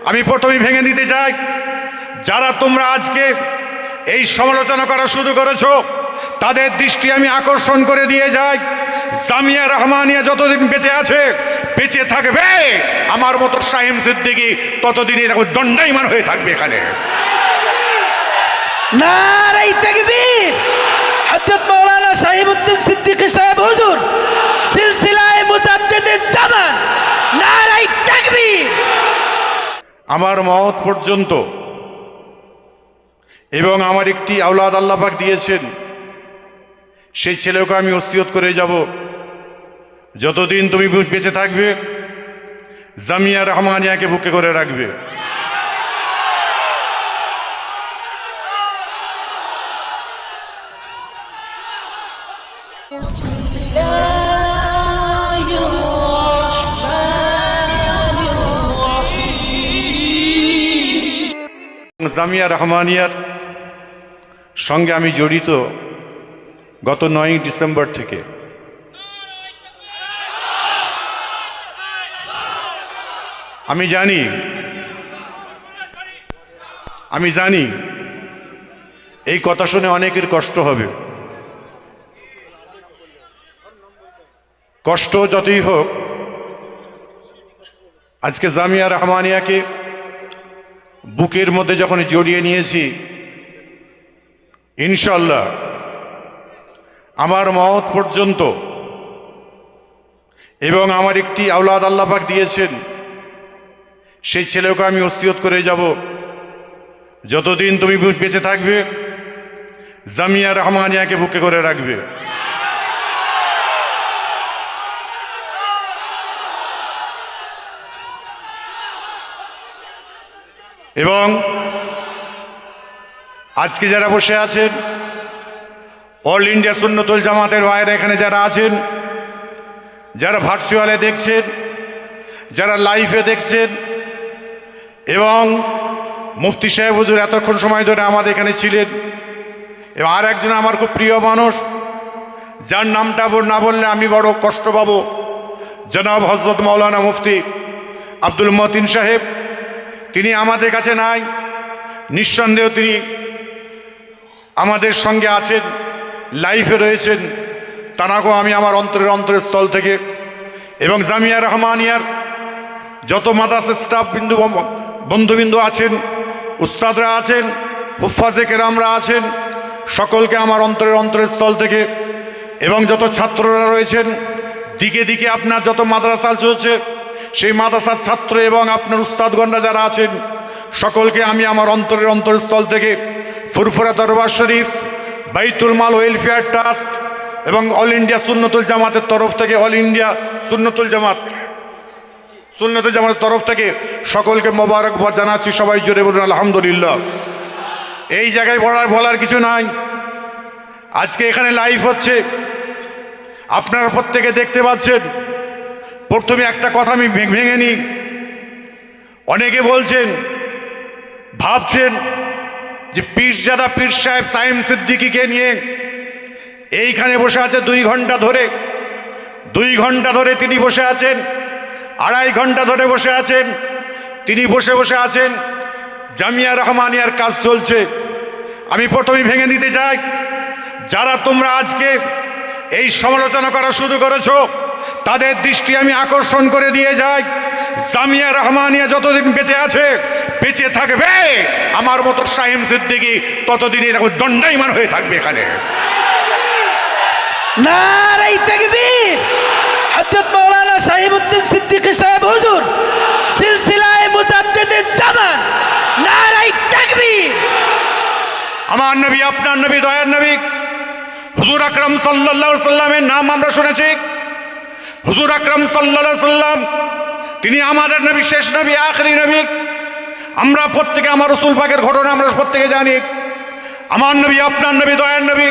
আমি প্রথমেই ভেঙে দিতে চাই, যারা তোমরা আজকে এই সমালোচনা করা শুরু করেছো তাদের দৃষ্টি আমি আকর্ষণ করে দিয়ে যাই, জামিয়া রহমানিয়া যতদিন বেঁচে আছে, বেঁচে থাকবে, আমার মতো শাহিম সিদ্দিকী ততদিনই দণ্ডায়মান হয়ে থাকবে এখানে। নারায়ে তাকবীর। হযরত মাওলানা শাহিবউদ্দিন সিদ্দিকী সাহেব হুজুর সিলসিলায়ে মুজাদ্দিদিস জামান, নারায়ে তাকবীর। আমার মওত পর্যন্ত এবং আমার একটি আওলাদ আল্লাহ পাক দিয়েছেন, সেই ছেলেকে আমি ওসিয়ত করে যাব, যতদিন তুমি বেঁচে থাকবে জামিয়া রহমানিয়াকে বুকে করে রাখবে। জামিয়া রহমানিয়ার সঙ্গে আমি জড়িত গত 9 ডিসেম্বর থেকে। আমি জানি এই কথা শুনে অনেকের কষ্ট হবে। কষ্ট যতই হোক, আজকে জামিয়া রহমানিয়াকে বুকের মধ্যে যখন জড়িয়ে নিয়েছি, ইনশাআল্লাহ আমার মওত পর্যন্ত এবং আমার একটি আওলাদ আল্লাহ পাক দিয়েছেন, সেই ছেলেকে আমি ওসিয়ত করে যাব, যতদিন তুমি বেঁচে থাকবে জামিয়া রহমানিয়াকে বুকে করে রাখবে। এবং আজকে যারা বসে আছেন, অল ইন্ডিয়া সুন্নতুল জামাতের ভাইরা এখানে যারা আছেন, যারা ভার্চুয়ালে দেখছেন, যারা লাইভে দেখছেন, এবং মুফতি সাহেব হুজুর এতক্ষণ সময় ধরে আমাদের এখানে ছিলেন, এবং আর একজন আমার খুব প্রিয় মানুষ, যার নামটা না বললে আমি বড় কষ্ট পাবো, জনাব হযরত মাওলানা মুফতি আব্দুল মতিন সাহেব। তিনি আমাদের কাছে নাই, নিঃসন্দেহ তিনি আমাদের সঙ্গে আছেন, লাইফে রয়েছেন। তানাকেও আমি আমার অন্তরের স্থল থেকে, এবং জামিয়া রহমানিয়ার যত মাদ্রাসার স্টাফ বন্ধুবিন্দু আছেন, উস্তাদরা আছেন, হুফাজে কেরামরা আছেন, সকলকে আমার অন্তরের স্থল থেকে, এবং যত ছাত্ররা রয়েছেন, দিকে দিকে আপনার যত মাদ্রাসা চলছে, সেই মাদ্রাসার ছাত্র এবং আপনার উস্তাদগণরা যারা আছেন, সকলকে আমি আমার অন্তরের স্থল থেকে ফুরফুরা দরবার শরীফ, বাইতুল মাল ওয়েলফেয়ার ট্রাস্ট এবং অল ইন্ডিয়া সুন্নতুল জামাতের তরফ থেকে, অল ইন্ডিয়া সুন্নতুল জামাতের তরফ থেকে সকলকে মোবারকবাদ জানাচ্ছি। সবাই জোরে বলুন আলহামদুলিল্লাহ। এই জায়গায় বলার কিছু নাই, আজকে এখানে লাইভ হচ্ছে, আপনারা প্রত্যেকে দেখতে পাচ্ছেন। প্রথমে একটা কথা আমি ভেঙে নিই। অনেকে বলছেন, ভাবছেন যে পীরজাদা পীর সাহেব শাহিম সিদ্দিকীকে নিয়ে এইখানে বসে আছে 2 ঘন্টা ধরে, 2 ঘন্টা ধরে তিনি বসে আছেন, 2.5 ঘন্টা ধরে বসে আছেন, তিনি বসে আছেন, জামিয়া রহমানিয়ার কাজ চলছে। আমি প্রথমেই ভেঙে দিতে চাই, যারা তোমরা আজকে এই সমালোচনা করা শুরু করেছো তাদের দৃষ্টি আমি আকর্ষণ করে দিয়ে যাই, জামিয়া রহমানিয়া যতদিন বেঁচে আছে, বেঁচে থাকবে, আমার মতো শাহিম সিদ্দিকী ততদিনই দণ্ডায়মান হয়ে থাকবে এখানে। নারায়ে তাকবীর। হযরত মাওলানা শাহিবউদ্দিন সিদ্দিকী সাহেব হুজুর সিলসিলায়ে মুজাদ্দিদিস জামান, নারায়ে তাকবীর। আমার নবী, আপনার নবী, দয়ার নবী হুজুর আকরাম সাল্লাল্লাহু আলাইহি সাল্লামের নাম আমরা শুনেছি। হুজুর আকরাম সাল্লাল্লাহু আলাইহি সাল্লাম তিনি আমাদের নবী, শেষ নবী, আখেরি নবী। আমরা প্রত্যেকে আমার রাসূল পাকের ঘটনা আমরা প্রত্যেকে জানি। আমার নবী, আপনার নবী, দয়ার নবী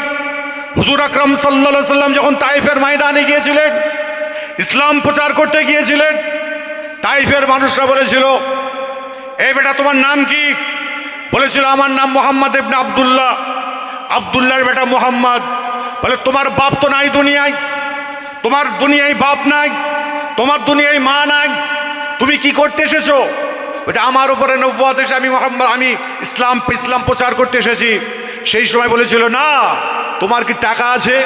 হুজুর আকরাম সাল্লাল্লাহু আলাইহি সাল্লাম যখন তাইফের ময়দানে গিয়েছিলেন, ইসলাম প্রচার করতে গিয়েছিলেন, তাইফের মানুষরা বলেছিল, এই বেটা তোমার নাম কি? বলেছিল, আমার নাম মোহাম্মদ ইবনে আব্দুল্লাহ। আব্দুল্লাহর বেটা মোহাম্মদ। বলে, তোমার বাপ তো নাই দুনিয়ায়, তোমার দুনিয়ায় বাপ নাই, তোমার দুনিয়ায় মা নাই, তুমি কি করতে এসেছো? বলছে আমার উপরে নবুয়ত এসে আমি ইসলাম প্রচার করতে এসেছি। সেই সময় বলেছিল না, তোমার কি টাকা আছে,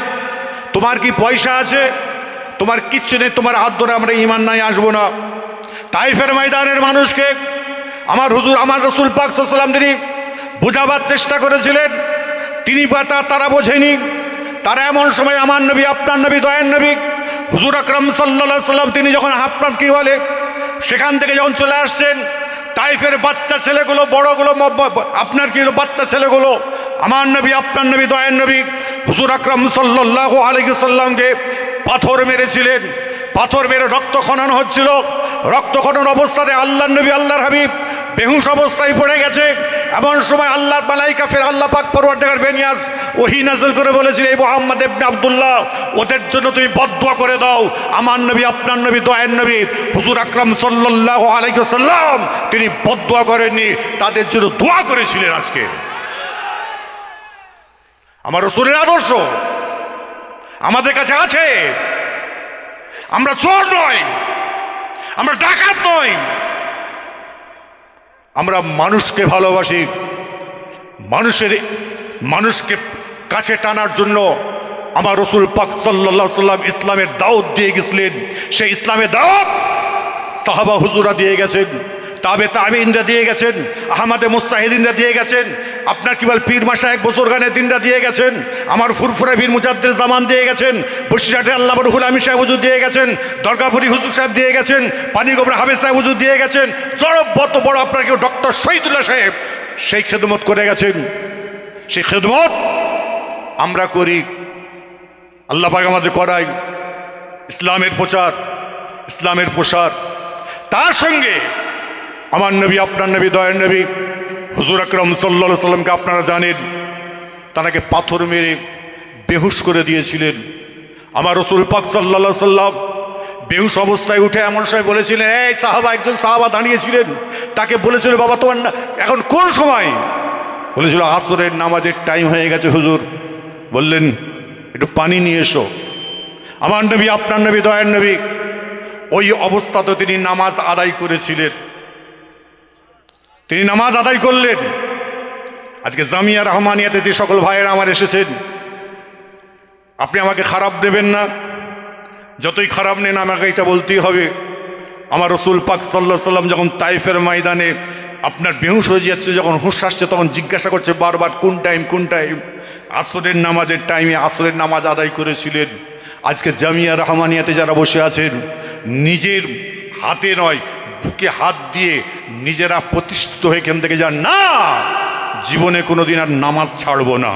তোমার কি পয়সা আছে, তোমার কিচ্ছু নেই, তোমার হাত ধরে আমরা ঈমান নাই আসবো না। তাইফের ময়দানের মানুষকে আমার হুজুর আমার রসুল পাক সাল্লাল্লাহু আলাইহি ওয়াসাল্লাম তিনি বোঝাবার চেষ্টা করেছিলেন, তিনি তারা বোঝেনি। তারা এমন সময় আমার নবী আপনার নবী দয়ার নবী হুজুর আকরাম সাল্লাল্লাহু আলাইহি ওয়াসাল্লাম তিনি যখন আপনার কি বলে সেখান থেকে যখন চলে আসছেন, তাইফের বাচ্চা ছেলেগুলো বড়গুলো আপনার কি বাচ্চা ছেলেগুলো আমার নবী আপনার নবী দয়ার নবী হুজুর আকরাম সাল্লাল্লাহু আলাইহি ওয়াসাল্লামকে পাথর মেরেছিলেন। পাথর মেরে রক্ত খনন হচ্ছিল। রক্ত খনন অবস্থাতে আল্লাহর নবী আল্লাহর হাবিব বেহুশ অবস্থায় পড়ে গেছে। এমন সময় আল্লাহর মালাইকা ফের আল্লাহ পাক পরওয়ারদিগার বেনিয়াজ ওহী নাযিল করে বলেছিল, এই মুহাম্মদ ইবনে আব্দুল্লাহ ওদের জন্য তুমি বদদুয়া করে দাও। আমার নবী আপনার নবী দয়ার নবী হুজুর আকরাম সাল্লাল্লাহু আলাইহি ওয়াসাল্লাম তিনি বদদুয়া করেননি, তাদের জন্য দোয়া করেছিলেন। আজকে আমার রাসূলের আদর্শ আমাদের কাছে আছে। আমরা চোর নই, আমরা ডাকাত নই, আমরা মানুষকে ভালোবাসি। মানুষকে কাছে টানার জন্য আমার রসুল পাক সাল্লাল্লাহু আলাইহি ওয়াসাল্লাম ইসলামের দাওয়াত দিয়ে গেছিলেন। সেই ইসলামের দাওয়াত সাহাবা হুজুরা দিয়ে গেছেন, তাবেঈনরা দিয়ে গেছেন, আহমদে মুস্তাহিদিনরা দিয়ে গেছেন, আপনার কি বল পীর মাশায়েখ বুজুর্গানের দিনরা দিয়ে গেছেন, আমার ফুরফুরা বীর মুজাদ্দিদ জামান দিয়ে গেছেন, বসিরহাটের আল্লাহ রুহুল আমিন সাহেব হুজুর দিয়ে গেছেন, দরগাপুরি হুজুর সাহেব দিয়ে গেছেন, পানিগোবরা হাফেজ সাহেব হুজুর দিয়ে গেছেন, বড় বড় আপনার কেউ ডক্টর শহীদুল্লাহ সাহেব সেই খেদমত করে গেছেন। সেই খেদমত আমরা করি, আল্লাহ পাক আমাদের করাই। ইসলামের প্রচার, ইসলামের প্রসার, তার সঙ্গে আমার নবী আপনার নবী দয়ার নবী হুজুর আকরাম সাল্লাল্লাহু আলাইহি ওয়াসাল্লামকে আপনারা জানেন, তাকে পাথর মেরে বেহুশ করে দিয়েছিলেন। আমার রসুল পাক সাল্লাল্লাহু আলাইহি ওয়াসাল্লাম বেহুশ অবস্থায় উঠে এমন সময় বলেছিলেন, এই সাহাবা, একজন সাহাবা দাঁড়িয়েছিলেন, তাকে বলেছিল বাবা তোমার এখন কোন সময়? বলেছিল আসরের নামাজের টাইম হয়ে গেছে হুজুর। বললেন একটু পানি নিয়ে এসো। আমার নবী আপনার নবী দয়ার নবী ওই অবস্থাতে তিনি নামাজ আদায় করেছিলেন, তিনি নামাজ আদায় করলেন। আজকে জামিয়া রহমানিয়াতে যে সকল ভাইয়েরা আমার এসেছেন, আপনি আমাকে খারাপ দেবেন না, যতই খারাপ নেন আমাকে এটা বলতেই হবে। আমার রসুল পাক সাল্লাল্লাহু আলাইহি ওয়াসাল্লাম যখন তাইফের ময়দানে আপনার বেহুশ হয়ে যাচ্ছে, যখন হুঁশ আসছে, তখন জিজ্ঞাসা করছে বারবার কোন টাইম কোন টাইম? আসরের নামাজের টাইমে আসরের নামাজ আদায় করেছিলেন। আজকে জামিয়া রহমানিয়াতে যারা বসে আছেন, নিজের হাতে নয় বুকে হাত দিয়ে নিজেরা প্রতিষ্ঠিত হয়ে এখান থেকে যান, না জীবনে কোনোদিন আর নামাজ ছাড়বো না।